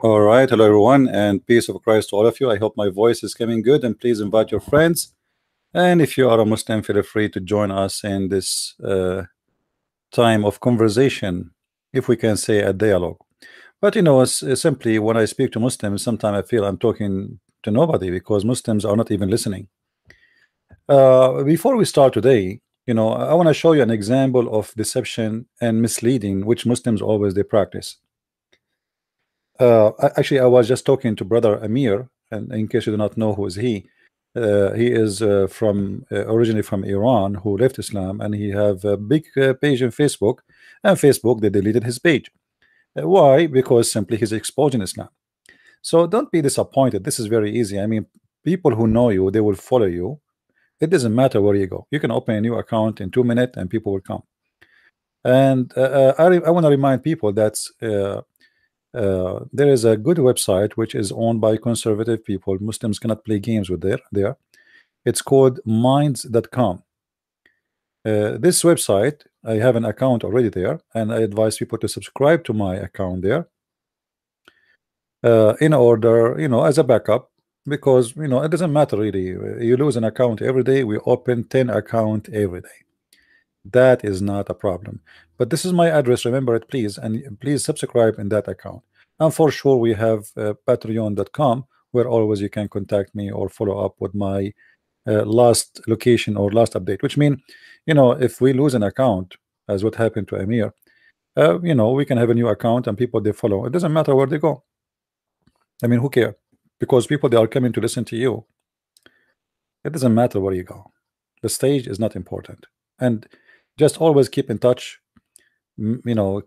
All right, hello everyone, and peace of Christ to all of you. I hope my voice is coming good, and please invite your friends. And if you are a Muslim, feel free to join us in this time of conversation, if we can say a dialogue. But simply when I speak to Muslims, sometimes I feel I'm talking to nobody because Muslims are not even listening. Before we start today, I want to show you an example of deception and misleading which Muslims always they practice. Actually, I was just talking to brother Amir, and in case you do not know who is he is from originally from Iran, who left Islam, and he have a big page on Facebook, and Facebook they deleted his page. Why? Because simply he's exposing Islam. So don't be disappointed. This is very easy. I mean, people who know you, they will follow you. It doesn't matter where you go. You can open a new account in 2 minutes, and people will come. And I want to remind people that there is a good website which is owned by conservative people. Muslims cannot play games with there. It's called minds.com. This website, I have an account already there, and I advise people to subscribe to my account there in order, as a backup, because it doesn't matter really. You lose an account every day. We open 10 accounts every day. That is not a problem. But this is my address, remember it please, and please subscribe in that account. And for sure we have patreon.com, where always you can contact me or follow up with my last location or last update, which mean if we lose an account, as what happened to Amir, we can have a new account and people they follow. It doesn't matter where they go. I mean, who care? Because people they are coming to listen to you. It doesn't matter where you go. The stage is not important. And just always keep in touch,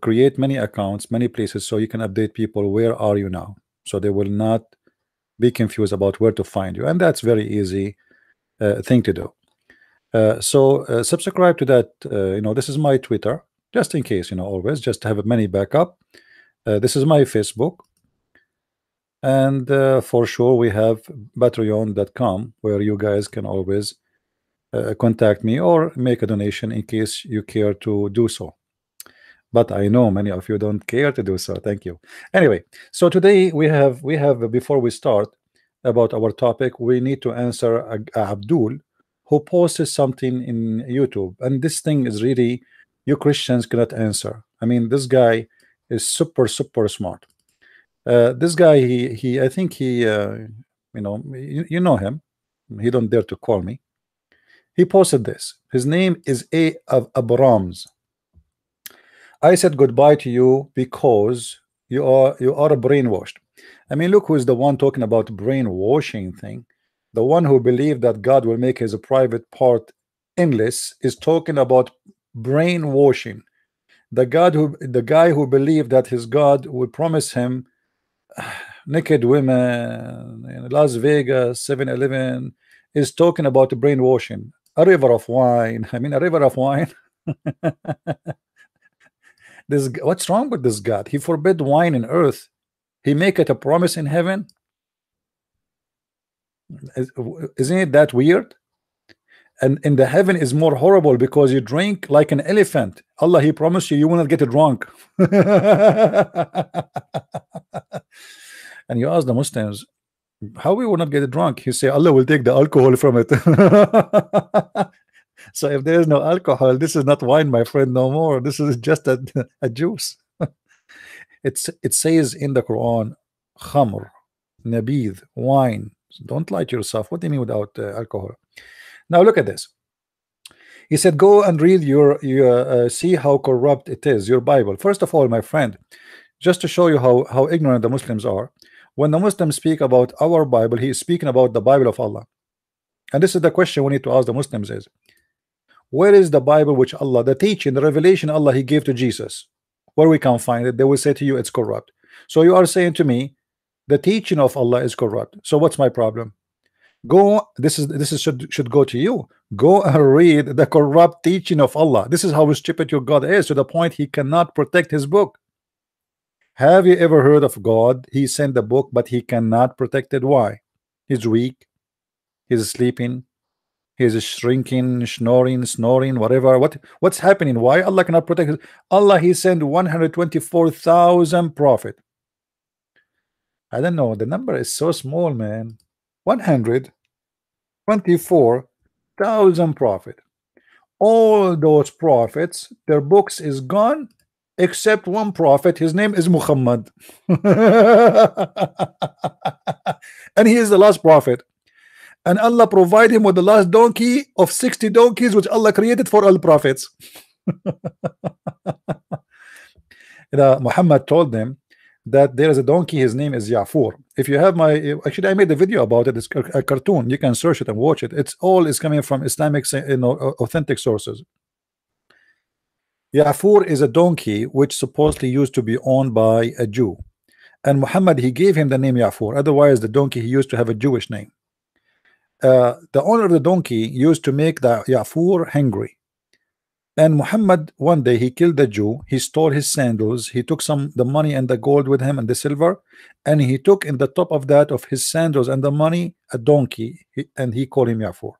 create many accounts, many places, so you can update people where are you now, so they will not be confused about where to find you. And that's very easy thing to do. So subscribe to that. This is my Twitter, just in case, always just have a many backup. This is my Facebook, and for sure we have patreon.com, where you guys can always contact me or make a donation in case you care to do so. But I know many of you don't care to do so. Thank you. Anyway, so today we have before we start about our topic, we need to answer Abdul, who posted something in YouTube, and this thing is really you Christians cannot answer. I mean, this guy is super smart. This guy, he I think he you know him. He don't dare to call me. He posted this. His name is A of Abrams. I said goodbye to you because you are brainwashed. I mean, look who is the one talking about brainwashing thing. The one who believed that God will make his private part endless is talking about brainwashing. The guy who believed that his God would promise him naked women in Las Vegas 7-Eleven is talking about brainwashing. A river of wine. I mean, a river of wine. What's wrong with this God? He forbid wine in earth. He make it a promise in heaven. Isn't it that weird? And in the heaven is more horrible because you drink like an elephant. Allah, he promised you will not get drunk. And you ask the Muslims, how we will not get drunk? He say Allah will take the alcohol from it. So if there is no alcohol, this is not wine, my friend, no more. This is just a juice. It says in the Quran, khamr, nabid, wine. So don't lie to yourself. What do you mean without alcohol? Now look at this. He said, go and read your see how corrupt it is, your Bible. First of all, my friend, just to show you how ignorant the Muslims are, when the Muslims speak about our Bible, he is speaking about the Bible of Allah. And this is the question we need to ask the Muslims is, where is the Bible which Allah, the teaching, the revelation Allah he gave to Jesus? Where we can find it? They will say to you it's corrupt. So you are saying to me the teaching of Allah is corrupt. So what's my problem? Go, this should go to you. Go and read the corrupt teaching of Allah. This is how stupid your God is, to the point he cannot protect his book. Have you ever heard of God? He sent the book, but he cannot protect it. Why? He's weak, he's sleeping, he's shrinking, snoring, whatever. What's happening? Why Allah cannot protect it? Allah, he sent 124,000 prophet. I don't know. The number is so small, man. 124,000 prophet. All those prophets, their books is gone, except one prophet. His name is Muhammad, and he is the last prophet. And Allah provide him with the last donkey of 60 donkeys, which Allah created for all prophets. Muhammad told them that there is a donkey, his name is Ya'fur. If you have my, actually I made a video about it, it's a cartoon, you can search it and watch it. It's all is coming from Islamic, authentic sources. Ya'fur is a donkey which supposedly used to be owned by a Jew, and Muhammad, he gave him the name Ya'fur. Otherwise the donkey, he used to have a Jewish name. The owner of the donkey used to make the Ya'fur hungry. And Muhammad, one day he killed the Jew, he stole his sandals, he took the money and the gold with him and the silver, and he took in the top of that of his sandals and the money a donkey, and he called him Ya'fur.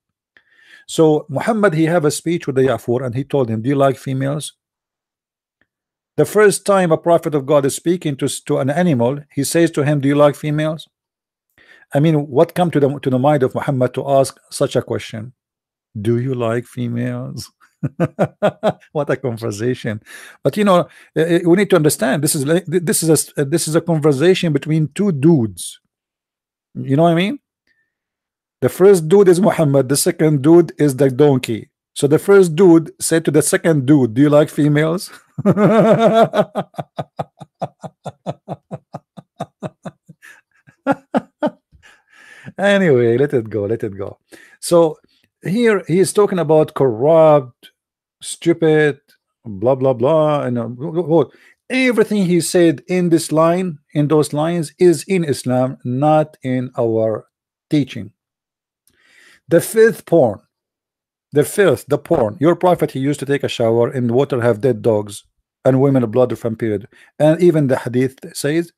So Muhammad, he have a speech with the Ya'fur, and he told him, do you like females? The first time a prophet of God is speaking to an animal, he says to him, do you like females? I mean, what come to the mind of Muhammad to ask such a question? Do you like females? What a conversation. But we need to understand, this is a conversation between two dudes. You know what I mean? The first dude is Muhammad, the second dude is the donkey. So the first dude said to the second dude, do you like females? Anyway, let it go. So here he is talking about corrupt, stupid, blah blah blah, and everything he said in this line, in those lines, is in Islam, not in our teaching. The fifth porn, the porn. Your prophet, he used to take a shower in water have dead dogs and women blood from period, and even the hadith says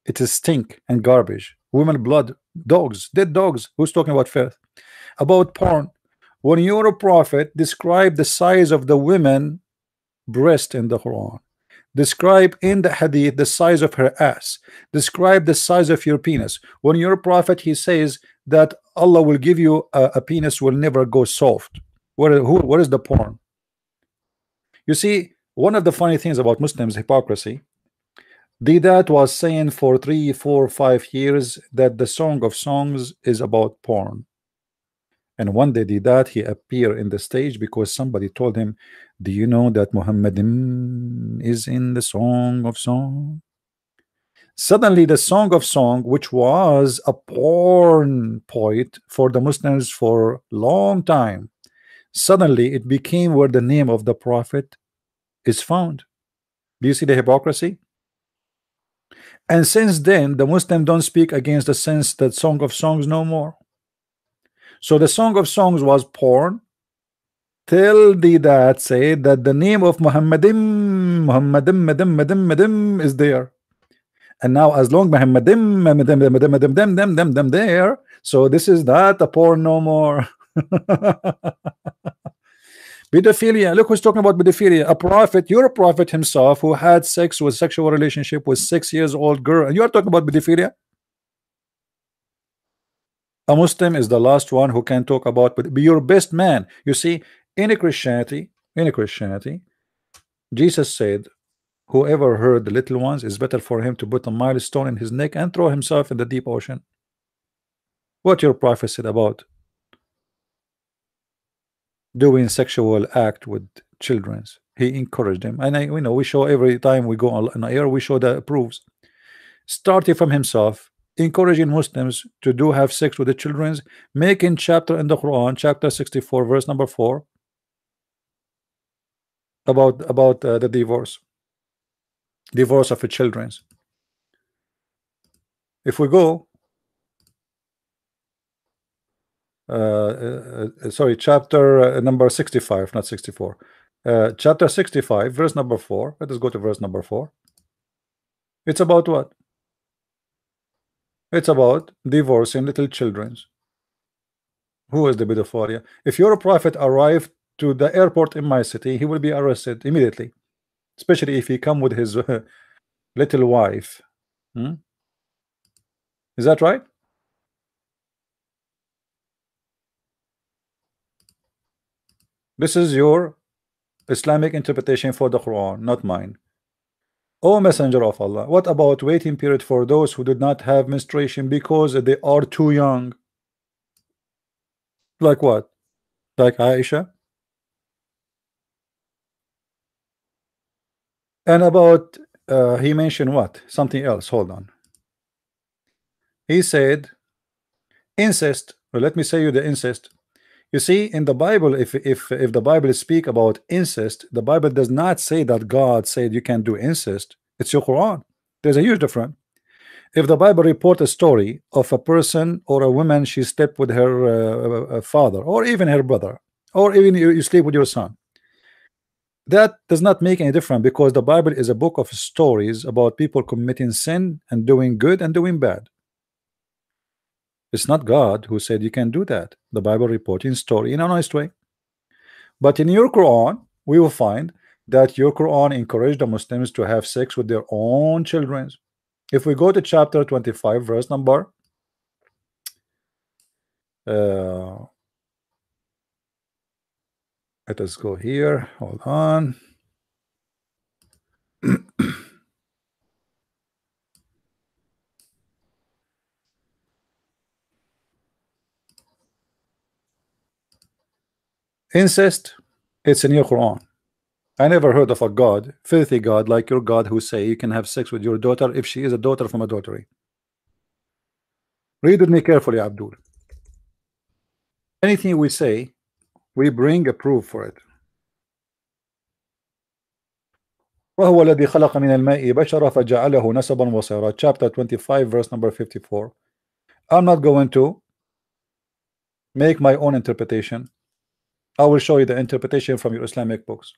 it is stink and garbage. Women blood, dogs, dead dogs. Who's talking about filth? About porn. When your prophet described the size of the women breast in the Quran, describe in the hadith the size of her ass, describe the size of your penis. When your prophet, he says that Allah will give you a penis will never go soft. What is the porn? You see, one of the funny things about Muslims, hypocrisy. Didat was saying for 3, 4, 5 years that the Song of Songs is about porn. And one day Didat, he appeared in the stage because somebody told him, do you know that Muhammad is in the Song of Song? Suddenly the Song of Song, which was a porn poet for the Muslims for long time, suddenly it became where the name of the prophet is found. Do you see the hypocrisy? And since then the Muslims don't speak against the sense that Song of Songs no more. So the Song of Songs was porn till Didat said that the name of Muhammadim is there. And now as long Muhammadim there, so this is not a porn no more. Pedophilia. Look who's talking about pedophilia. A prophet, your prophet himself, who had sexual relationship with 6-year-old girl, and you are talking about pedophilia. A Muslim is the last one who can talk about, but be your best man. You see, in Christianity, Jesus said, whoever heard the little ones, is better for him to put a milestone in his neck and throw himself in the deep ocean. What your prophet said about doing sexual act with children, he encouraged them, and we show every time we go on air, we show the proofs, starting from himself, encouraging Muslims to have sex with the children, making chapter in the Quran, chapter 64, verse number 4, about the divorce of the children. If we go sorry, chapter number 65, not 64, chapter 65, verse number 4. Let us go to verse number 4. It's about what? It's about divorcing little children. Who is the pedophilia? If your prophet arrived to the airport in my city, he will be arrested immediately, especially if he come with his little wife. Is that right? This is your Islamic interpretation for the Quran, not mine. O Messenger of Allah, what about waiting period for those who did not have menstruation because they are too young? Like what? Like Aisha? And about he mentioned what? Something else. Hold on. He said incest. Well, let me say you the incest. You see, in the Bible, if the Bible speak about incest, the Bible does not say that God said you can do incest. It's your Quran. There's a huge difference. If the Bible report a story of a person or a woman, she slept with her father or even her brother, or even you sleep with your son, that does not make any difference, because the Bible is a book of stories about people committing sin and doing good and doing bad. It's not God who said you can do that. The Bible reporting story in a nice way. But in your Quran, we will find that your Quran encouraged the Muslims to have sex with their own children. If we go to chapter 25, verse number let us go here. Hold on. Incest, it's in your Quran. I never heard of a God, filthy God like your God, who say you can have sex with your daughter if she is a daughter from adultery. Read with me carefully, Abdul. Anything we say, we bring a proof for it. وهو الذي خلق من الماء بشرا فجعله نسبا وصيرا. Chapter 25, verse number 54. I'm not going to make my own interpretation. I will show you the interpretation from your Islamic books.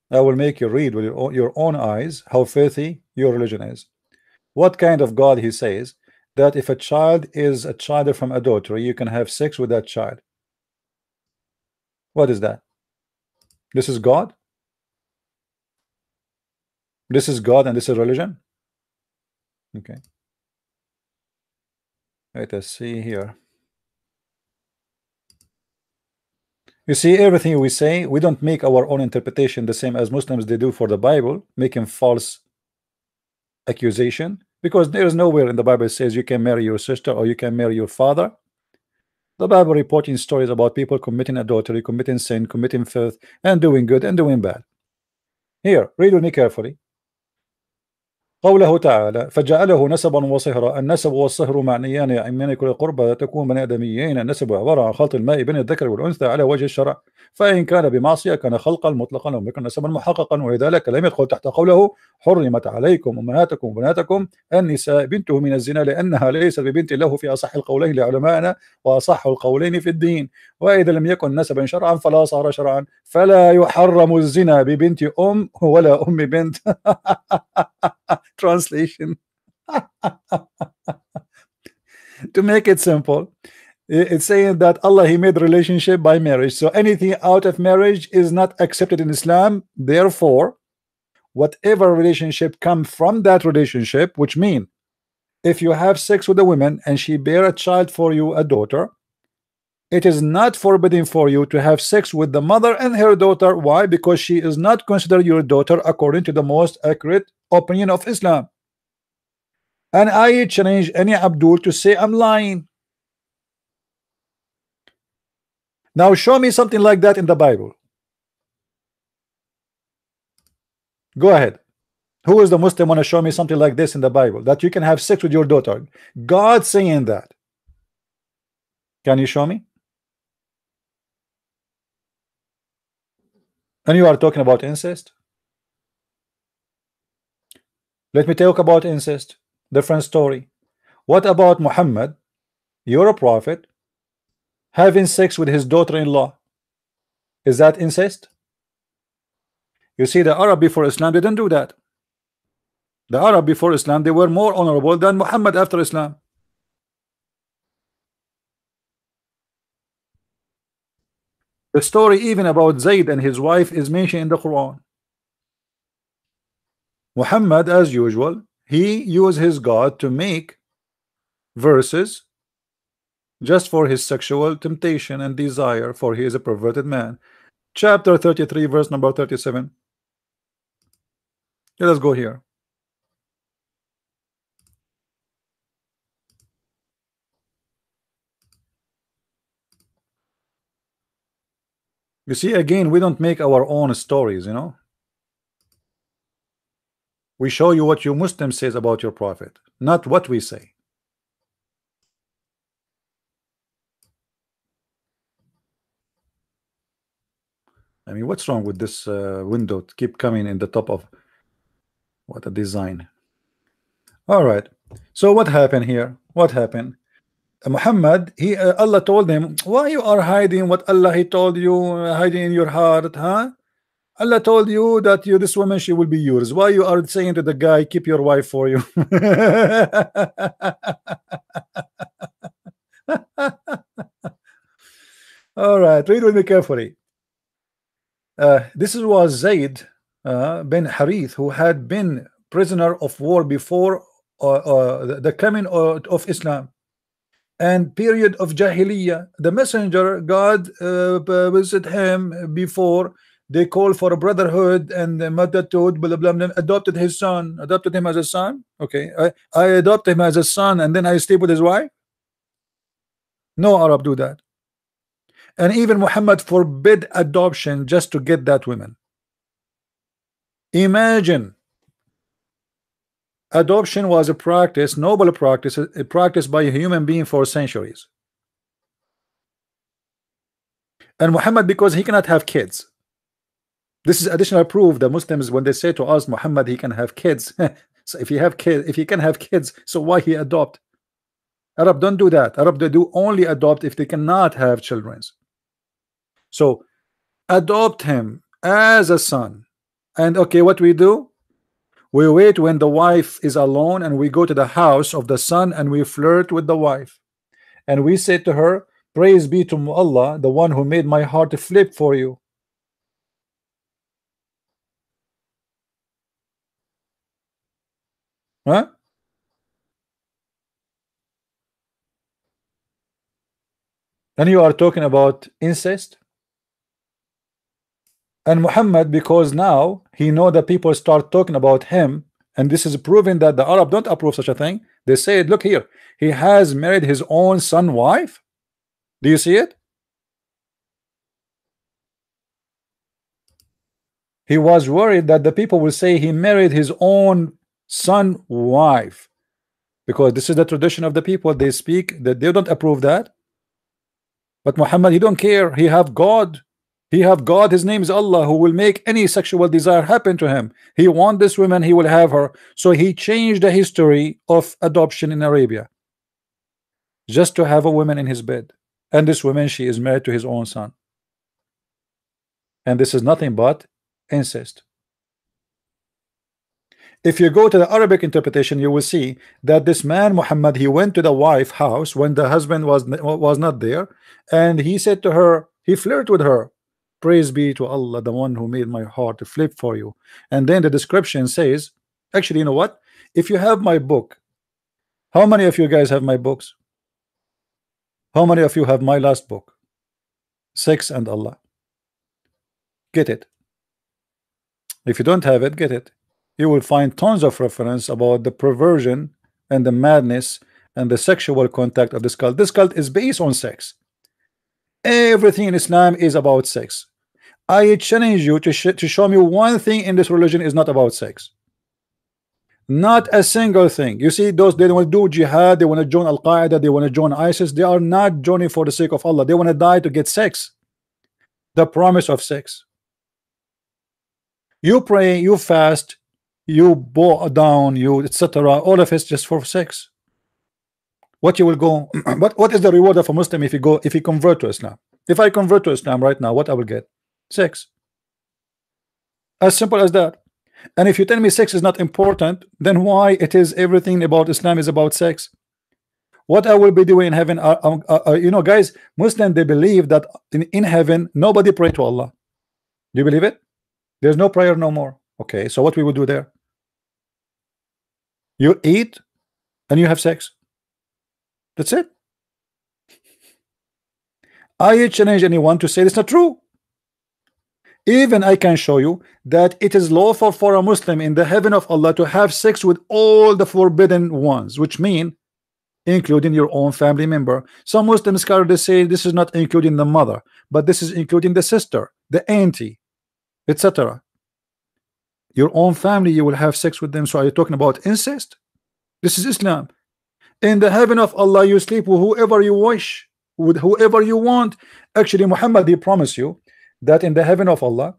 I will make you read with your own eyes how filthy your religion is. What kind of God he says that if a child is a child from adultery, you can have sex with that child? What is that? This is God? This is God and this is religion? Okay. Let us see here. You see, everything we say, we don't make our own interpretation the same as Muslims they do for the Bible, making false accusation, because there is nowhere in the Bible says you can marry your sister or you can marry your father. The Bible reporting stories about people committing adultery, committing sin, committing filth, and doing good and doing bad. Here, read with me carefully. قوله تعالى فجعله نسبا وصهرا. النسب والصهر معنيان من كل قربة تكون بني آدميين. النسب عبارة عن خلط الماء بين الذكر والأنثى على وجه الشرع، فإن كان بمعصية كان خلقا مطلقا وإن كان نسبا محققا، ولذلك لم يدخل تحت قوله حرمت عليكم أمهاتكم وبناتكم النساء بنته من الزنا، لأنها ليست ببنت له في أصح القولين لعلمائنا وأصح القولين في الدين. وإذا لم يكن نسبا شرعا فلا صار شرعا، فلا يحرم الزنا ببنت أم ولا أم بنت. Translation. To make it simple, it's saying that Allah, he made relationship by marriage, so anything out of marriage is not accepted in Islam. Therefore, whatever relationship come from that relationship, which mean if you have sex with a woman and she bear a child for you, a daughter, it is not forbidden for you to have sex with the mother and her daughter. Why? Because she is not considered your daughter according to the most accurate opinion of Islam. And I challenge any Abdul to say I'm lying. Now show me something like that in the Bible. Go ahead. Who is the Muslim want to show me something like this in the Bible, that you can have sex with your daughter? God saying that. Can you show me? And you are talking about incest? Let me talk about incest. Different story. What about Muhammad, you're a prophet, having sex with his daughter-in-law? Is that incest? You see, the Arab before Islam didn't do that. The Arab before Islam, they were more honorable than Muhammad after Islam. The story even about Zayd and his wife is mentioned in the Quran. Muhammad, as usual, he used his God to make verses just for his sexual temptation and desire, for he is a perverted man. Chapter 33, verse number 37. Let us go here. You see, again, we don't make our own stories, you know. We show you what your Muslim says about your prophet, not what we say. I mean, what's wrong with this window to keep coming in the top of what a design. All right, so what happened here? What happened? Muhammad, Allah told him, why you are hiding what Allah he told you, hiding in your heart, huh? Allah told you that this woman, she will be yours. Why you are saying to the guy, keep your wife for you? All right, read with me carefully. This was Zayd bin Harith, who had been prisoner of war before the coming of Islam and period of Jahiliyyah. The messenger God visited him before they called for a brotherhood and Madatud, blah, blah, blah, adopted his son, adopted him as a son. Okay, I adopt him as a son and then I sleep with his wife. No Arab do that. And even Muhammad forbid adoption just to get that woman. Imagine, adoption was a practice, noble practice, a practice by a human being for centuries. And Muhammad, because he cannot have kids, this is additional proof that Muslims, when they say to us, Muhammad, he can have kids. So if he can have kids, so why he adopt? Arab don't do that. Arab, they do only adopt if they cannot have children. So adopt him as a son. And okay, what we do? We wait when the wife is alone and we go to the house of the son and we flirt with the wife. And we say to her, praise be to Allah, the one who made my heart to flip for you. Huh? And you are talking about incest? And Muhammad, because now he know that people start talking about him, and this is proving that the Arab don't approve such a thing. They say, look here, he has married his own son wife. Do you see it? He was worried that the people will say he married his own son wife, because this is the tradition of the people. They speak that they don't approve that. But Muhammad, he don't care. He have God. He have God, his name is Allah, who will make any sexual desire happen to him. He want this woman, he will have her. So he changed the history of adoption in Arabia just to have a woman in his bed. And this woman, she is married to his own son. And this is nothing but incest. If you go to the Arabic interpretation, you will see that this man Muhammad, he went to the wife house when the husband was not there, and he said to her, he flirted with her, praise be to Allah, the one who made my heart to flip for you. And then the description says, actually, you know what, if you have my book, how many of you guys have my books? How many of you have my last book, Sex and Allah? Get it. If you don't have it, get it. You will find tons of reference about the perversion and the madness and the sexual contact of this cult. This cult is based on sex. Everything in Islam is about sex. I challenge you to show me one thing in this religion is not about sex. Not a single thing. You see, those, they want to do jihad, they want to join Al-Qaeda, they want to join ISIS. They are not joining for the sake of Allah. They want to die to get sex. The promise of sex. You pray, you fast, you bow down, you etc. All of it's just for sex. What you will go what is the reward of a Muslim if he convert to Islam? If I convert to Islam right now, what I will get? Sex. As simple as that. And if you tell me sex is not important, then why it is everything about Islam is about sex? What I will be doing in heaven? You know, guys, Muslim, they believe that in heaven nobody pray to Allah. Do you believe it? There's no prayer no more. Okay, so what we will do there? You eat and you have sex. That's it. I challenge anyone to say it's not true. Even I can show you that it is lawful for a Muslim in the heaven of Allah to have sex with all the forbidden ones, which mean including your own family member. Some Muslim scholars, they say this is not including the mother, but this is including the sister, the auntie, etc. Your own family, you will have sex with them. So are you talking about incest? This is Islam. In the heaven of Allah, you sleep with whoever you wish, with whoever you want. Actually, Muhammad, he promised you that in the heaven of Allah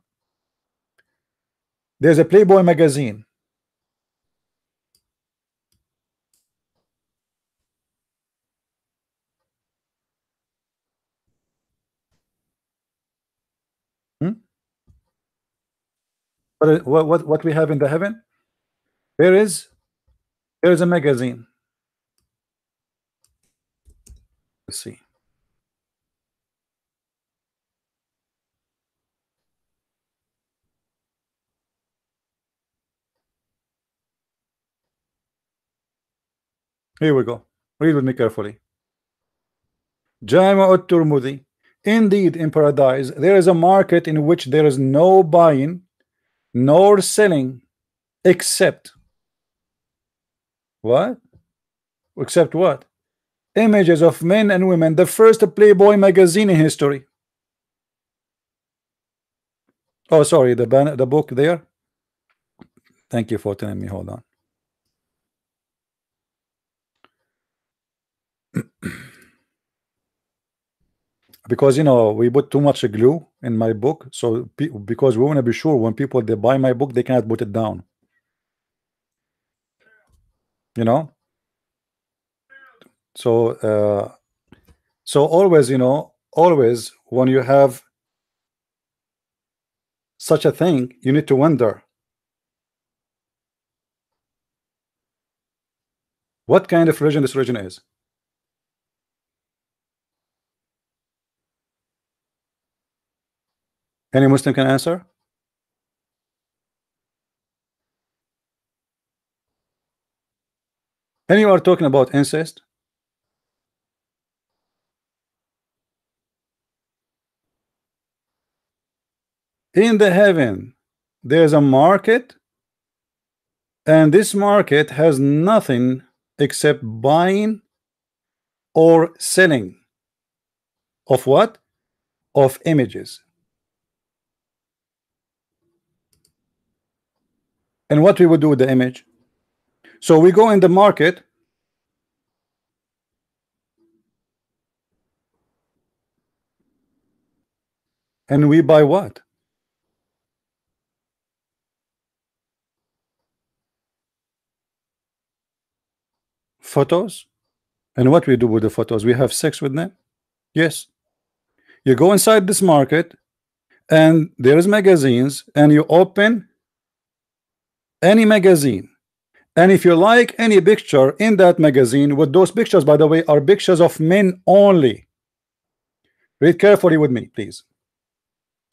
there's a Playboy magazine. What we have in the heaven? There is a magazine. Let's see. Here we go. Read with me carefully. Jama at-Turmudi. Indeed, in paradise there is a market in which there is no buying nor selling except what? Except what? Images of men and women. The first Playboy magazine in history. Oh, sorry, the book there. Thank you for telling me. Hold on. Because you know we put too much glue in my book, so because we want to be sure when people they buy my book they cannot put it down, you know. So so always, you know, always when you have such a thing, you need to wonder what kind of religion this religion is. Any Muslim can answer? And you are talking about incest? In the heaven there's a market, and this market has nothing except buying or selling of what? Of images. And what we would do with the image? So we go in the market and we buy what? Photos. And what we do with the photos? We have sex with them? Yes. You go inside this market and there is magazines, and you open any magazine, and if you like any picture in that magazine, with those pictures, by the way, are pictures of men only. Read carefully with me, please.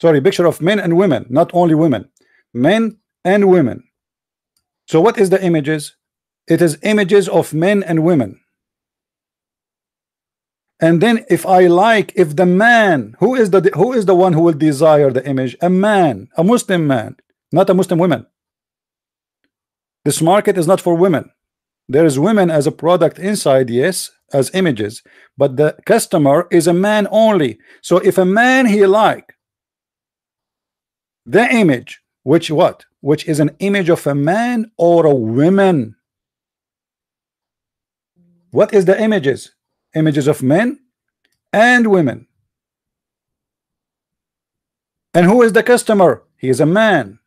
Sorry, picture of men and women, not only women, men and women. So what is the images? It is images of men and women. And then if the man, who is the one who will desire the image? A man, a Muslim man, not a Muslim woman. This market is not for women. There is women as a product inside, yes, as images, but the customer is a man only. So if a man he like the image, which is an image of a man or a woman. What is the images? Images of men and women. And who is the customer? He is a man.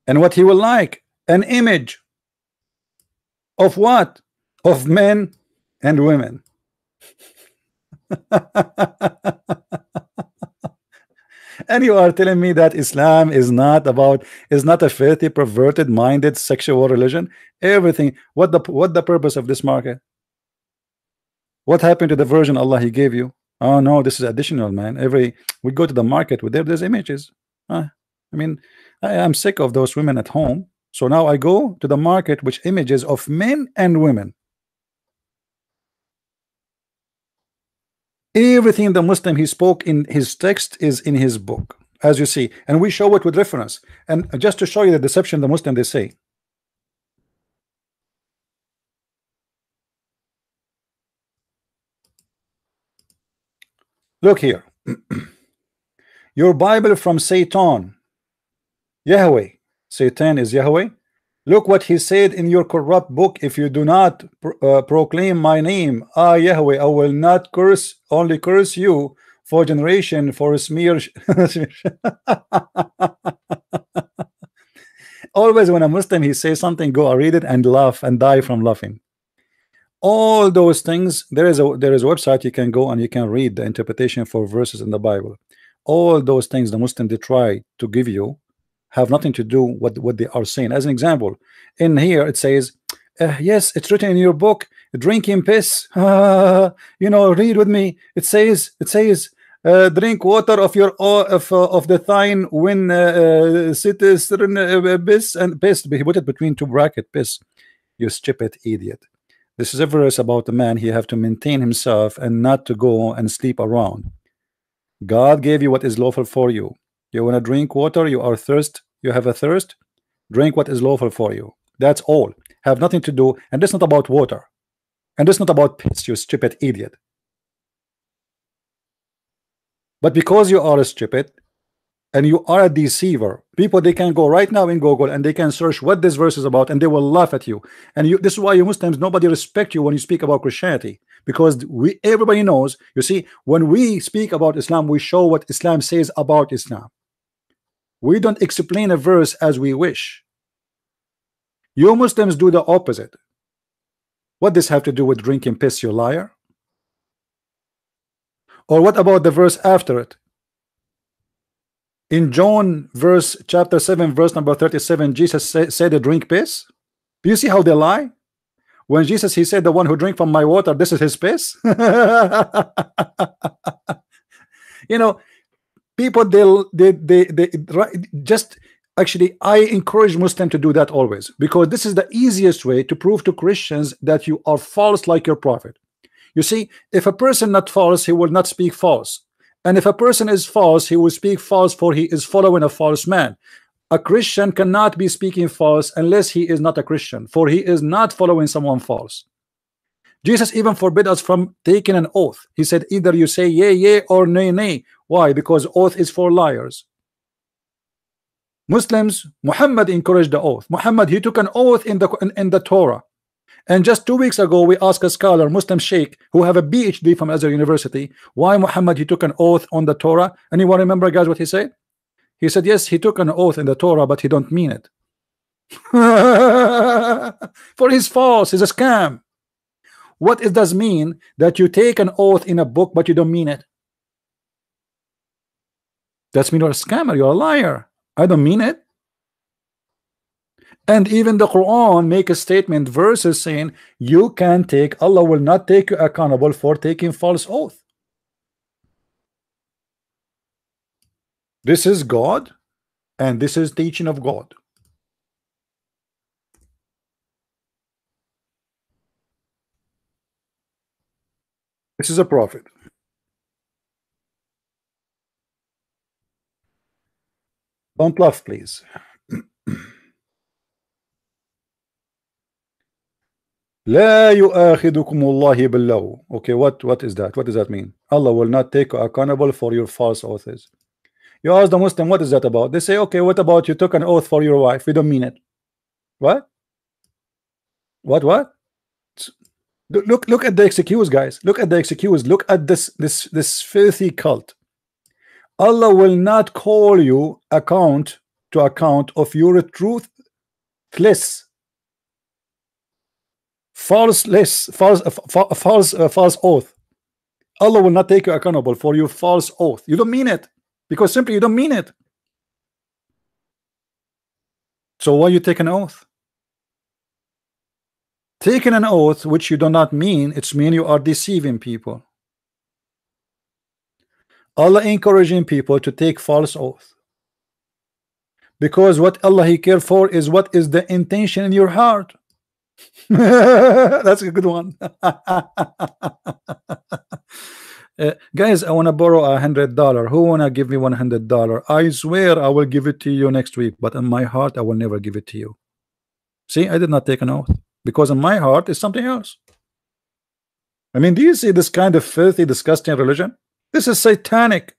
And what he will like? An image of what? Of men and women. And you are telling me that Islam is not a filthy, perverted, minded, sexual religion? Everything. What the purpose of this market? What happened to the version Allah He gave you? Oh no, this is additional, man. Every we go to the market with there's images. I mean, I am sick of those women at home. So now I go to the market which images of men and women. Everything the Muslim he spoke in his text is in his book, as you see, and we show it with reference. And just to show you the deception the Muslim they say. Look here. Your Bible from Satan, Yahweh. Satan is Yahweh. Look what he said in your corrupt book. If you do not proclaim my name, Yahweh, I will not curse, only curse you for generation, for a smear. Always when a Muslim he says something, go read it and laugh and die from laughing. All those things, there is a website you can go and you can read the interpretation for verses in the Bible. All those things the Muslim they try to give you have nothing to do with what they are saying. As an example, in here it says, yes, it's written in your book, drinking piss. You know, read with me. It says, drink water of your of the thine when piss and piss. He put it between two bracket piss. You stupid idiot. This is a verse about the man. He have to maintain himself and not to go and sleep around. God gave you what is lawful for you. You want to drink water, you are thirst, you have a thirst, drink what is lawful for you. That's all. Have nothing to do, and this not about water, and this not about piss, you stupid idiot. But because you are a stupid and you are a deceiver, people they can go right now in Google and they can search what this verse is about and they will laugh at you. And this is why you Muslims, nobody respect you when you speak about Christianity, because everybody knows, you see, when we speak about Islam, we show what Islam says about Islam. We don't explain a verse as we wish. You Muslims do the opposite. What does this have to do with drinking piss, you liar? Or what about the verse after it? In John chapter 7 verse number 37, Jesus said to drink piss. Do you see how they lie? When Jesus he said the one who drink from my water, this is his piss. You know, people they just actually, I encourage Muslims to do that always, because this is the easiest way to prove to Christians that you are false like your prophet. You see, if a person not false, he will not speak false. And if a person is false, he will speak false, for he is following a false man. A Christian cannot be speaking false unless he is not a Christian, for he is not following someone false. Jesus even forbid us from taking an oath. He said either you say yea, yea, or nay, nay. Why? Because oath is for liars. Muslims, Muhammad encouraged the oath. Muhammad, he took an oath in the Torah. And just 2 weeks ago, we asked a scholar, Muslim sheikh, who have a PhD from Azhar University, why Muhammad he took an oath on the Torah. Anyone remember, guys, what he said? He said, yes, he took an oath in the Torah, but he don't mean it. For he's false, he's a scam. What it does mean that you take an oath in a book, but you don't mean it? That's mean you're a scammer, you're a liar. I don't mean it. And even the Quran make a statement, verses saying you can take, Allah will not take you accountable for taking false oath. This is God, and this is teaching of God. This is a prophet. Don't laugh, please. لا يؤاخذكم الله باللغو. Okay, what is that? What does that mean? Allah will not take you accountable for your false oaths. You ask the Muslim, what is that about? They say, okay, what about you took an oath for your wife? We don't mean it. What? What? Look at the excuse, guys. Look at the excuse. Look at this filthy cult. Allah will not call you account of your truthless, false oath. Allah will not take you accountable for your false oath. You don't mean it, because simply you don't mean it. So why you take an oath? Taking an oath which you do not mean, it's mean you are deceiving people. Allah encouraging people to take false oath, because what Allah He care for is what is the intention in your heart. That's a good one. Guys, I want to borrow $100. Who wanna give me $100? I swear I will give it to you next week, but in my heart I will never give it to you. See, I did not take an oath, because in my heart is something else. I mean, do you see this kind of filthy, disgusting religion? This is satanic.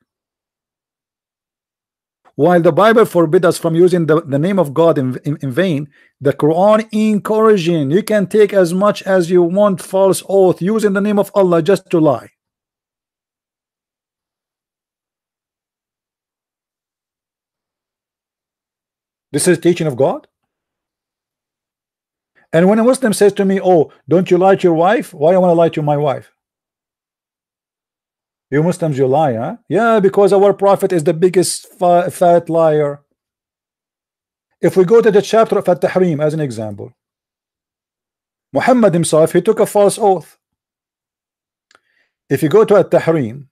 While the Bible forbid us from using the name of God in vain, the Quran encouraging you can take as much as you want false oath using the name of Allah just to lie. This is teaching of God. And when a Muslim says to me, oh, don't you lie to your wife? Why do I want to lie to my wife? You Muslims, you lie, huh? Yeah, because our prophet is the biggest fat liar. If we go to the chapter of At-Tahrim as an example, Muhammad himself, he took a false oath. If you go to At-Tahrim,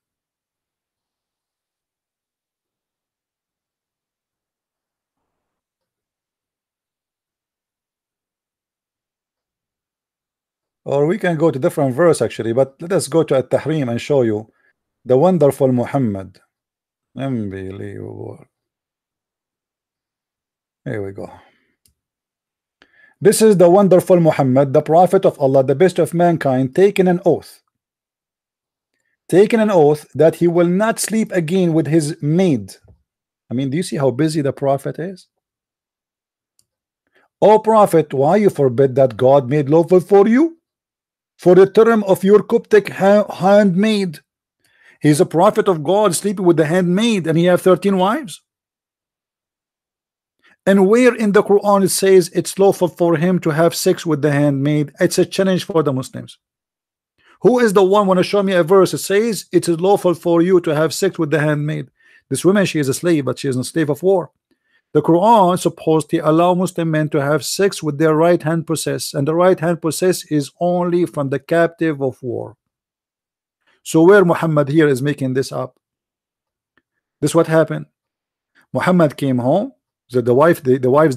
or we can go to different verse actually, but let us go to At-Tahrim and show you the wonderful Muhammad. Unbelievable. Here we go. This is the wonderful Muhammad, the prophet of Allah, the best of mankind, taking an oath. Taking an oath that he will not sleep again with his maid. I mean, do you see how busy the prophet is? O prophet, why you forbid that God made lawful for you? For the term of your Coptic handmaid. He's a prophet of God sleeping with the handmaid, and he have 13 wives. And where in the Quran it says it's lawful for him to have sex with the handmaid? It's a challenge for the Muslims. Who is the one want to show me a verse that says it is lawful for you to have sex with the handmaid? This woman, she is a slave, but she is a slave of war. The Quran supposed to allow Muslim men to have sex with their right hand possess, and the right hand possess is only from the captive of war. So where Muhammad here is making this up? This what happened. Muhammad came home. So the wives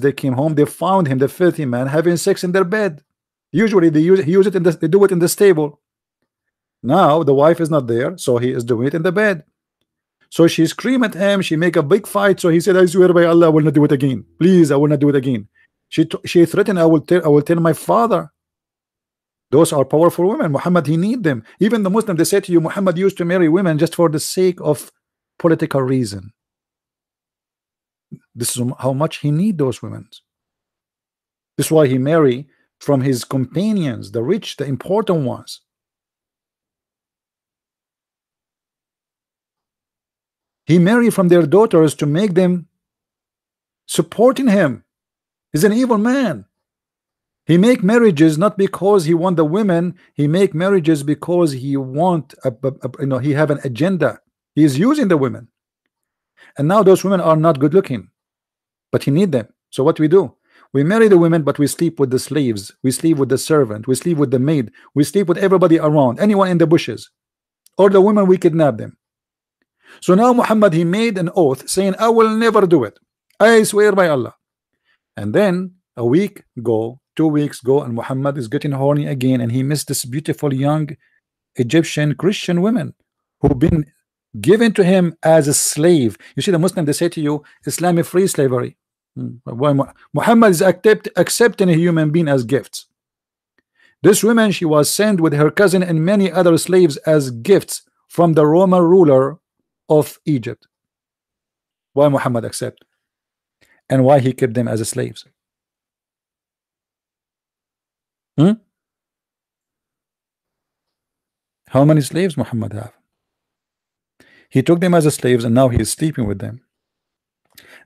they came home. They found him, the filthy man, having sex in their bed. Usually they do it in the stable. Now the wife is not there, so he is doing it in the bed. So she screamed at him. She make a big fight. So he said, "I swear by Allah, I will not do it again. Please, I will not do it again." She threatened, "I will tell my father." Those are powerful women. Muhammad, he need them. Even the Muslim, they say to you, Muhammad used to marry women just for the sake of political reason. This is how much he need those women. This is why he marry from his companions, the rich, the important ones. He married from their daughters to make them supporting him. He's an evil man. He make marriages not because he want the women. He make marriages because he want he have an agenda. He is using the women, and now those women are not good looking, but he need them. So what we do? We marry the women, but we sleep with the slaves. We sleep with the servant. We sleep with the maid. We sleep with everybody around, anyone in the bushes, or the women we kidnap them. So now Muhammad, he made an oath saying, "I will never do it. I swear by Allah." And then a week go, 2 weeks go, and Muhammad is getting horny again, and he missed this beautiful young Egyptian Christian women who've been given to him as a slave. You see, the Muslim, they say to you, Islamic free slavery. Why Muhammad is accepting a human being as gifts. This woman, she was sent with her cousin and many other slaves as gifts from the Roman ruler of Egypt. Why Muhammad accept? And why he kept them as slaves? How many slaves Muhammad have? He took them as slaves, and now he is sleeping with them.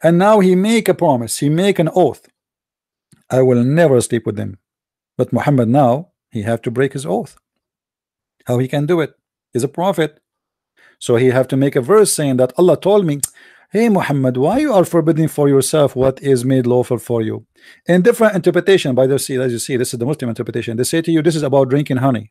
And now he make a promise, he make an oath, "I will never sleep with them." But Muhammad now, he have to break his oath. How he can do it? He's a prophet. So he have to make a verse saying that Allah told me, Hey Muhammad, why you are forbidding for yourself what is made lawful for you? In different interpretation, by the see, as you see, this is the Muslim interpretation. They say to you, this is about drinking honey.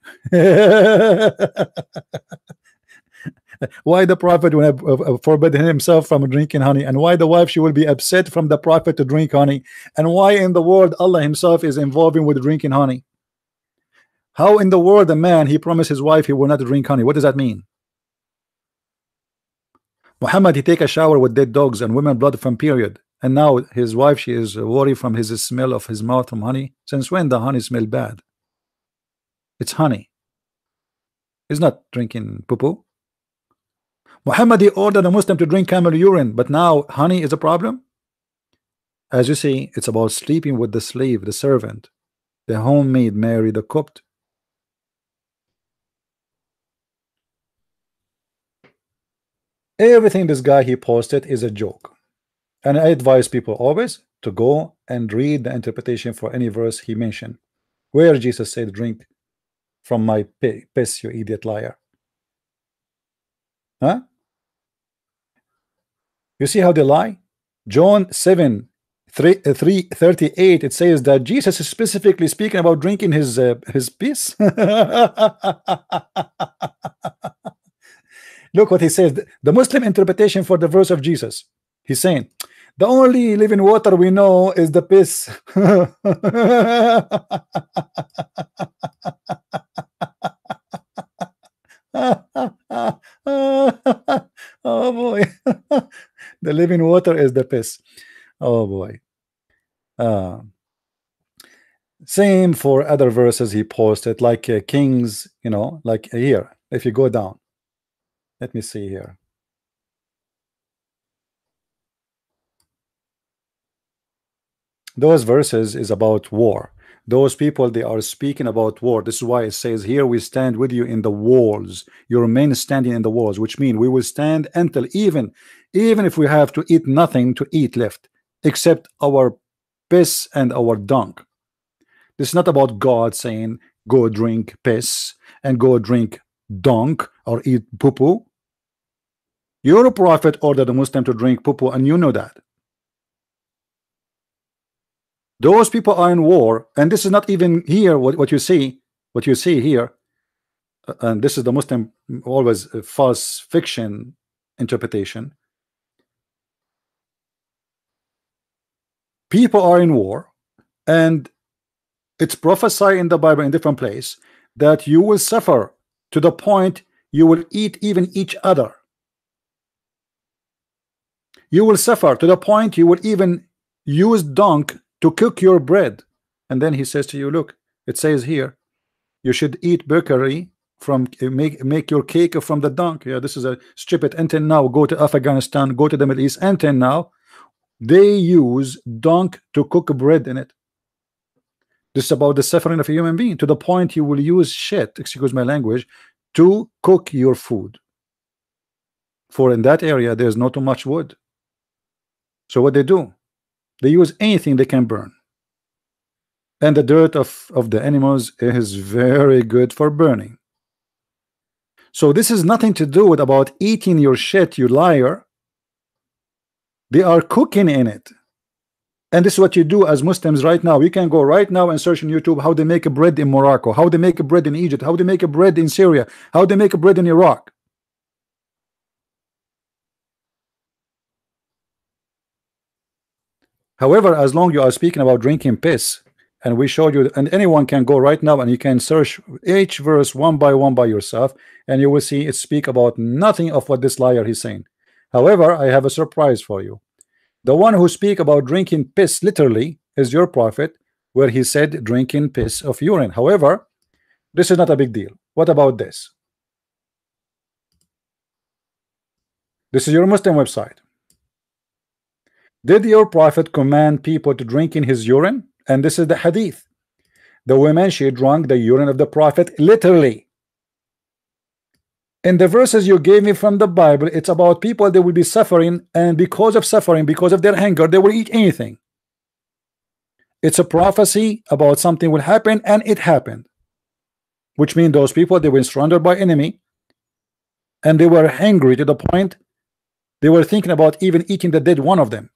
Why the prophet will have forbidden himself from drinking honey, and why the wife she will be upset from the prophet to drink honey, and why in the world Allah himself is involving with drinking honey? How in the world a man he promised his wife he will not drink honey? What does that mean? Muhammad he take a shower with dead dogs and women blood from period, and now his wife she is worried from his smell of his mouth from honey. Since when the honey smell bad? It's honey. He's not drinking poo-poo. Muhammad he ordered a Muslim to drink camel urine, but now honey is a problem. As you see, it's about sleeping with the slave, the servant, the homemaid marry the cooked. Everything this guy he posted is a joke, and I advise people always to go and read the interpretation for any verse he mentioned, where Jesus said, "Drink from my piss, you idiot liar." Huh? You see how they lie? John 7:38 it says that Jesus is specifically speaking about drinking his piss. Look what he says. The Muslim interpretation for the verse of Jesus. He's saying the only living water we know is the piss. Oh boy. The living water is the piss. Oh boy. Same for other verses he posted, like Kings, you know, like here. If you go down, let me see here. Those verses is about war. Those people, they are speaking about war. This is why it says here, we stand with you in the walls, your men standing in the walls, which means we will stand until even if we have to eat nothing to eat left except our piss and our dung. This is not about God saying go drink piss and go drink dung or eat poo-poo. Your prophet ordered a Muslim to drink poo-poo, and you know that. Those people are in war, and this is not even here what you see here, and this is the Muslim always false fiction interpretation. People are in war, and it's prophesied in the Bible in different place that you will suffer to the point you will eat even each other. You will suffer to the point you will even use dung to cook your bread. And then he says to you, look, it says here you should eat bakery from make your cake from the dung. Yeah, this is a stupid. Until now, go to Afghanistan, go to the Middle East, until now they use dung to cook bread in it. This is about the suffering of a human being to the point you will use shit, excuse my language, to cook your food. For in that area there's not too much wood. So what they do, they use anything they can burn, and the dirt of the animals is very good for burning. So this is nothing to do with about eating your shit, you liar. They are cooking in it. And this is what you do as Muslims right now. You can go right now and search on YouTube how they make a bread in Morocco, how they make a bread in Egypt, how they make a bread in Syria, how they make a bread in Iraq. However, as long you are speaking about drinking piss, and we showed you, and anyone can go right now and you can search each verse one by yourself, and you will see it speak about nothing of what this liar is saying. However, I have a surprise for you. The one who speak about drinking piss literally is your prophet, where he said drinking piss of urine. However, this is not a big deal. What about this? This is your Muslim website. Did your prophet command people to drink in his urine? And this is the hadith. The woman, she drank the urine of the prophet literally. In the verses you gave me from the Bible, it's about people that will be suffering, and because of suffering, because of their hunger, they will eat anything. It's a prophecy about something will happen, and it happened, which means those people, they were surrounded by enemy, and they were hungry to the point They were thinking about even eating the dead one of them.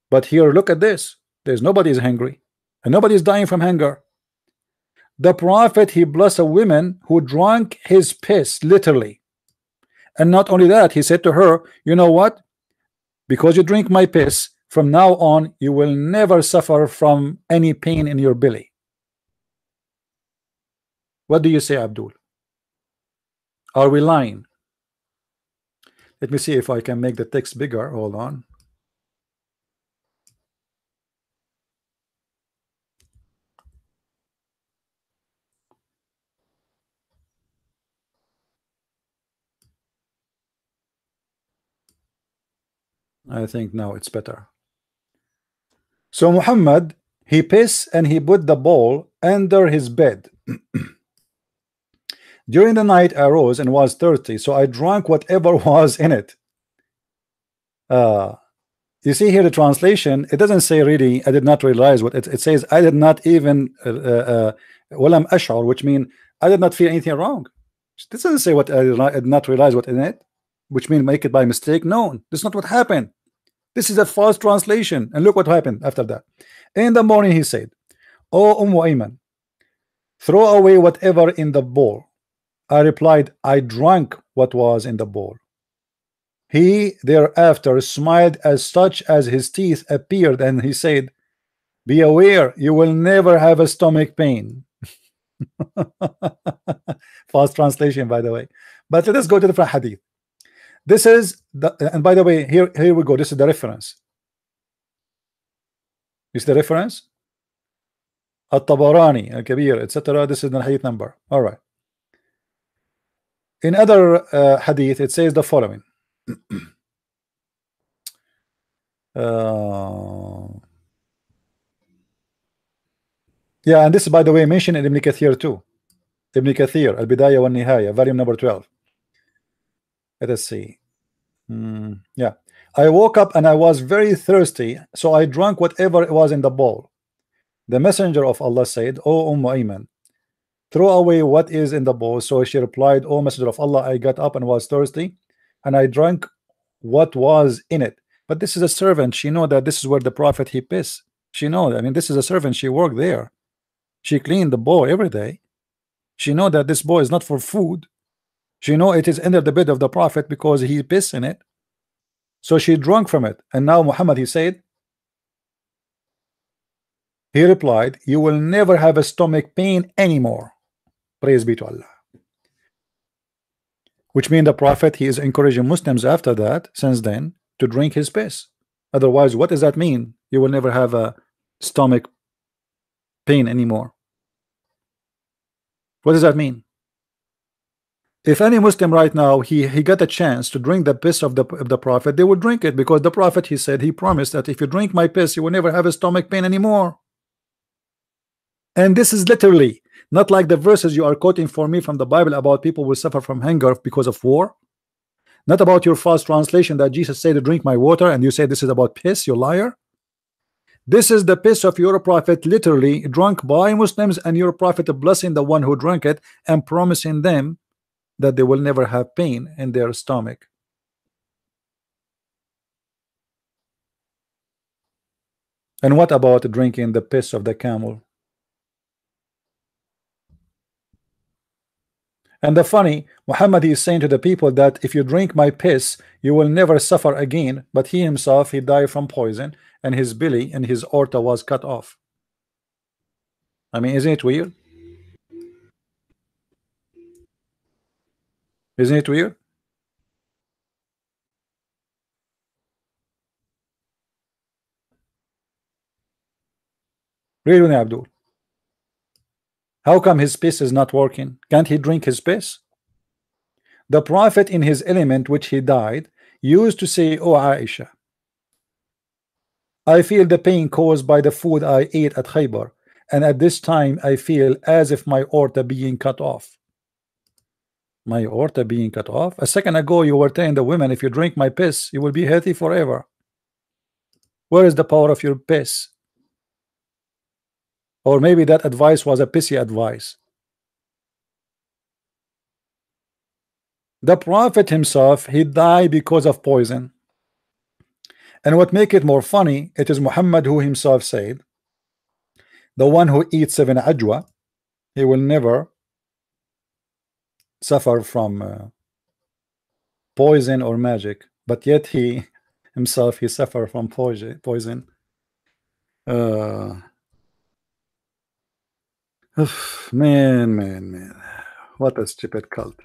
But here, look at this. There's nobody is hungry, and nobody is dying from hunger. The prophet, he blessed a woman who drank his piss, literally. And not only that, he said to her, you know what? Because you drink my piss, from now on, you will never suffer from any pain in your belly. What do you say, Abdul? Are we lying? Let me see if I can make the text bigger. Hold on. I think now it's better. So Muhammad, he pissed and he put the bowl under his bed. During the night I arose and was thirsty, so I drank whatever was in it. You see here the translation, it doesn't say really I did not realize what it says. I did not even walam ash'ur, which means I did not feel anything wrong. It doesn't say what I did not realize what in it, which means make it by mistake. No, that's not what happened. This is a false translation. And look what happened after that. In the morning he said, "Oh Ayman, throw away whatever in the bowl." I replied, "I drank what was in the bowl." He thereafter smiled as such as his teeth appeared, and he said, "Be aware, you will never have a stomach pain." False translation, by the way. But let us go to the hadith. This is the, and by the way, here we go. This is the reference. Is the reference? At-Tabarani, Al-Kabir, etc. This is the hadith number. All right. In other hadith, it says the following. Yeah, and this is, by the way, mentioned in Ibn Kathir too. Ibn Kathir, Al-Bidayah wa Nihaya, volume number 12. Let us see. Yeah. I woke up and I was very thirsty, so I drank whatever was in the bowl. The messenger of Allah said, "O Ayman, throw away what is in the bowl." So she replied, "O messenger of Allah, I got up and was thirsty, and I drank what was in it." But this is a servant. She know that this is where the prophet he pissed. She know. I mean, this is a servant. She worked there. She cleaned the bowl every day. She know that this bowl is not for food. She know it is under the bed of the prophet because he pissed in it. So she drank from it. And now Muhammad, he said, he replied, "You will never have a stomach pain anymore." Praise be to Allah. Which means the prophet, he is encouraging Muslims after that, since then, to drink his piss. Otherwise, what does that mean? You will never have a stomach pain anymore. What does that mean? If any Muslim right now he got a chance to drink the piss of the prophet, they would drink it, because the prophet, he said, he promised that if you drink my piss, you will never have a stomach pain anymore. And this is literally not like the verses you are quoting for me from the Bible about people will suffer from hunger because of war. Not about your false translation that Jesus said to drink my water, and you say this is about piss, you liar. This is the piss of your prophet, literally drunk by Muslims, and your prophet blessing the one who drank it and promising them that they will never have pain in their stomach. And what about drinking the piss of the camel? And the funny, Muhammad is saying to the people that if you drink my piss, you will never suffer again. But he himself, he died from poison, and his belly and his aorta was cut off. I mean, isn't it weird? Isn't it weird? Really, Abdul? How come his piss is not working? Can't he drink his piss? The prophet in his element which he died used to say, "Oh Aisha, I feel the pain caused by the food I ate at Khaybar, and at this time I feel as if my aorta being cut off." My aorta being cut off? A second ago you were telling the women, if you drink my piss, you will be healthy forever. Where is the power of your piss? Or maybe that advice was a pissy advice. The Prophet himself, he died because of poison. And what make it more funny, it is Muhammad who himself said, the one who eats 7 ajwa, he will never suffer from poison or magic, but yet he himself, he suffered from poison. Man, what a stupid cult.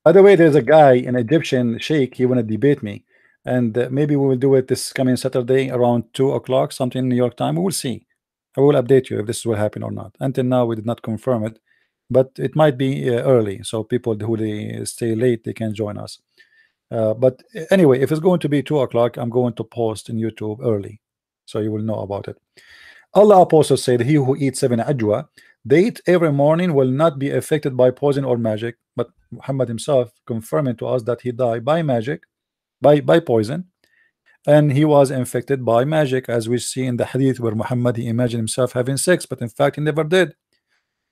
By the way, there's a guy, an Egyptian sheikh, he want to debate me, and maybe we will do it this coming Saturday around 2 o'clock, something in New York time. We will see. I will update you if this will happen or not. Until now, we did not confirm it, but it might be early, so people who they stay late, they can join us. But anyway, if it's going to be 2 o'clock, I'm going to post in YouTube early, so you will know about it. Allah apostle said, he who eats 7 ajwa, they eat every morning, will not be affected by poison or magic. But Muhammad himself confirming to us that he died by magic, by poison, and he was infected by magic, as we see in the hadith where Muhammad, he imagined himself having sex, but in fact he never did.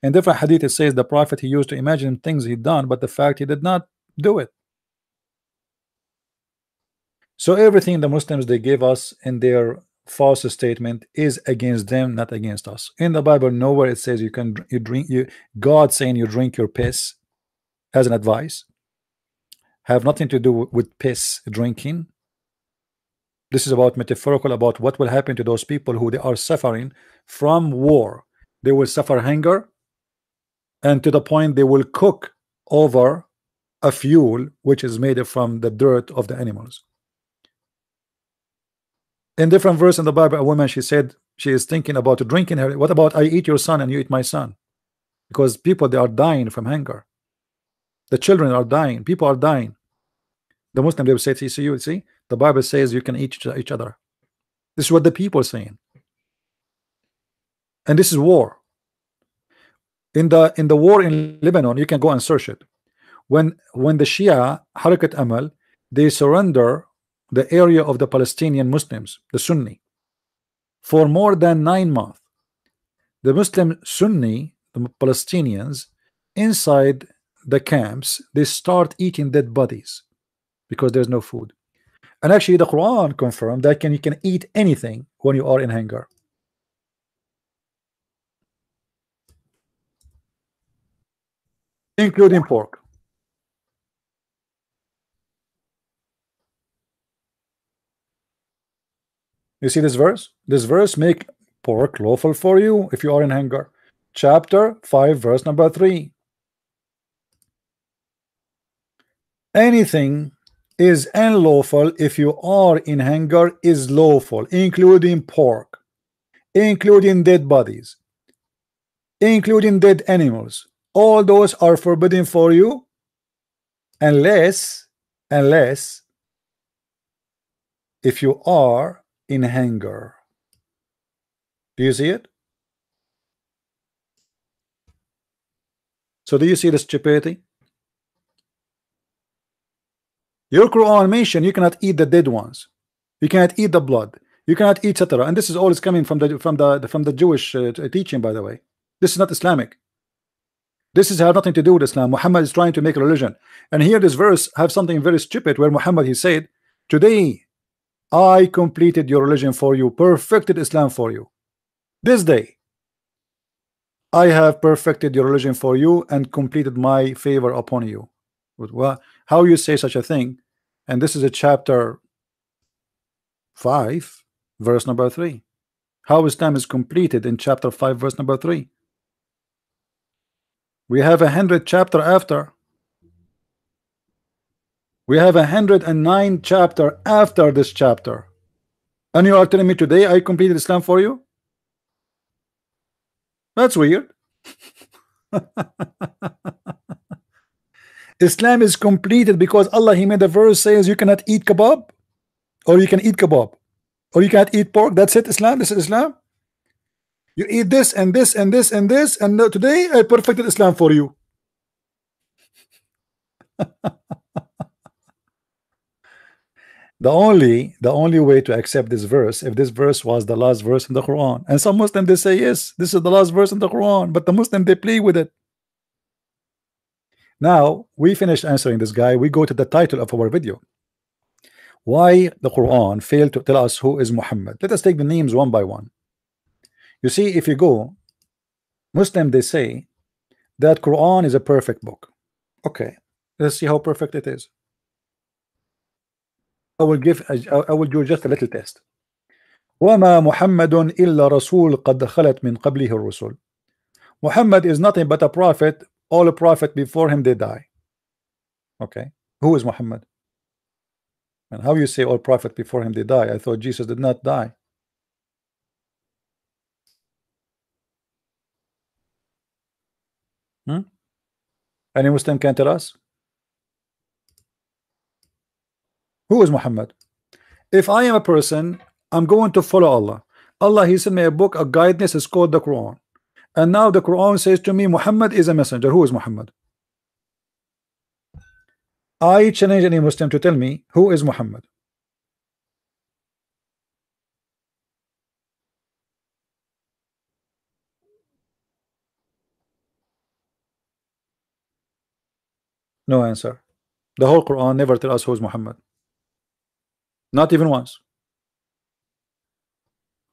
In different hadith it says the prophet, he used to imagine things he'd done, but the fact he did not do it. So everything the Muslims they gave us in their false statement is against them, not against us. In the Bible, nowhere it says God saying you drink your piss as an advice. Have nothing to do with piss drinking. This is about metaphorical, about what will happen to those people who they are suffering from war. They will suffer hunger, and to the point they will cook over a fuel which is made from the dirt of the animals. In different verse in the Bible, a woman, she said she is thinking about drinking her. What about I eat your son and you eat my son? Because people, they are dying from hunger. The children are dying. People are dying. The Muslim, they will say, see, you see, the Bible says you can eat each other. This is what the people are saying. And this is war. In the war in Lebanon, you can go and search it. When the Shia Harakat Amal, they surrender the area of the Palestinian Muslims, the Sunni, for more than 9 months. The Muslim Sunni, the Palestinians, inside the camps, they start eating dead bodies because there's no food. And actually the Quran confirmed that you can eat anything when you are in hunger. Including pork. You see this verse? This verse make pork lawful for you if you are in hunger. Chapter 5, verse number 3. Anything is unlawful if you are in hunger is lawful, including pork, including dead bodies, including dead animals. All those are forbidden for you unless if you are in hunger. Do you see it? So do you see the stupidity? Your Quran mention you cannot eat the dead ones, you cannot eat the blood, you cannot eat etc. And this is all is coming from the Jewish teaching, by the way. This is not Islamic. This is have nothing to do with Islam. Muhammad is trying to make a religion. And here this verse have something very stupid where Muhammad, he said, today I completed your religion for you, perfected Islam for you. This day I have perfected your religion for you and completed my favor upon you. Well, how you say such a thing? And this is a chapter 5, verse number 3. How Islam is completed in chapter 5, verse number 3. We have 100 chapter after. We have 109 chapter after this chapter. And you are telling me today I completed Islam for you? That's weird. Islam is completed because Allah, he made a verse says you cannot eat kebab, or you can eat kebab, or you can't eat pork. That's it. Islam. This is Islam. You eat this and this and this and this, and today I perfected Islam for you. The only way to accept this verse, if this verse was the last verse in the Quran, and some Muslims they say yes, this is the last verse in the Quran, but the Muslim they play with it. Now we finished answering this guy. We go to the title of our video. Why the Quran failed to tell us who is Muhammad. Let us take the names one by one. You see, if you go Muslim, they say that Quran is a perfect book. Okay, let's see how perfect it is. I will do just a little test. وَمَا مُحَمَّدٌ إِلَّا رَسُولٌ قَدْ خَلَتْ مِنْ قَبْلِهِ الرُّسُلُ. Muhammad is nothing but a prophet. All a prophet before him they die. Okay, who is Muhammad? And how you say all prophet before him they die? I thought Jesus did not die. Any Muslim can tell us who is Muhammad? If I am a person, I'm going to follow Allah. Allah, he sent me a book, a guidance is called the Quran. And now the Quran says to me, Muhammad is a messenger. Who is Muhammad? I challenge any Muslim to tell me who is Muhammad. No answer. The whole Quran never tell us who is Muhammad. Not even once.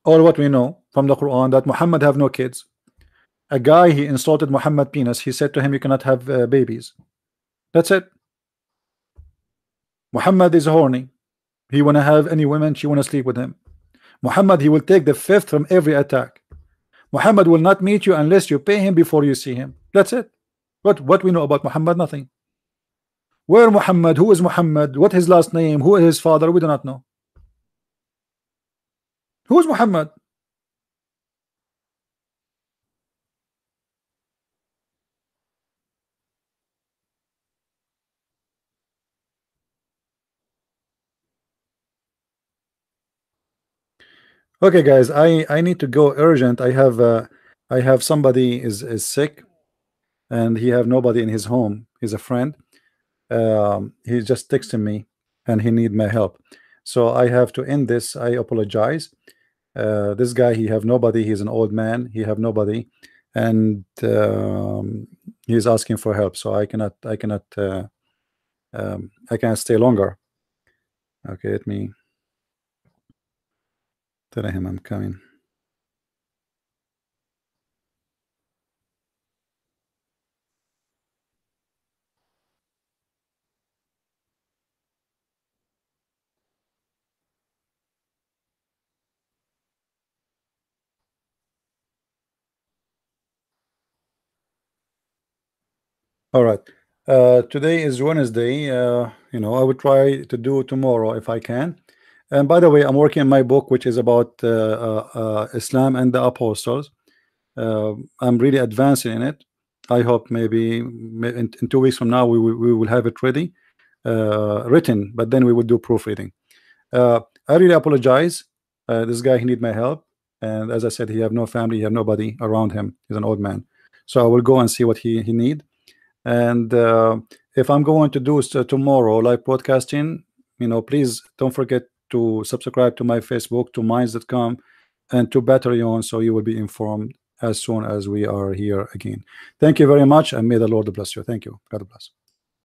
All what we know from the Quran that Muhammad have no kids. A guy, he insulted Muhammad penis. He said to him, you cannot have babies. That's it. Muhammad is horny. He wanna have any women, she wanna sleep with him. Muhammad, he will take the fifth from every attack. Muhammad will not meet you unless you pay him before you see him. That's it. What we know about Muhammad? Nothing. Where Muhammad? Who is Muhammad? What his last name? Who is his father? We do not know. Who is Muhammad? Okay, guys, I need to go urgent. I have somebody is sick, and he have nobody in his home. He's a friend. He just texted me, and he need my help. So I have to end this. I apologize. This guy, he have nobody. He's an old man. He have nobody, and he's asking for help. So I cannot I can't stay longer. Okay, let me tell him I'm coming. All right. Today is Wednesday. You know, I will try to do tomorrow if I can. And by the way, I'm working on my book, which is about Islam and the apostles. I'm really advancing in it. I hope maybe in 2 weeks from now we will have it ready, written, but then we will do proofreading. I really apologize. This guy, he need my help, and as I said, he have no family, he have nobody around him. He's an old man, so I will go and see what he need. And if I'm going to do tomorrow live broadcasting, you know, please don't forget to subscribe to my Facebook, to minds.com, and to Patreon, so you will be informed as soon as we are here again. Thank you very much, and may the Lord bless you. Thank you. God bless.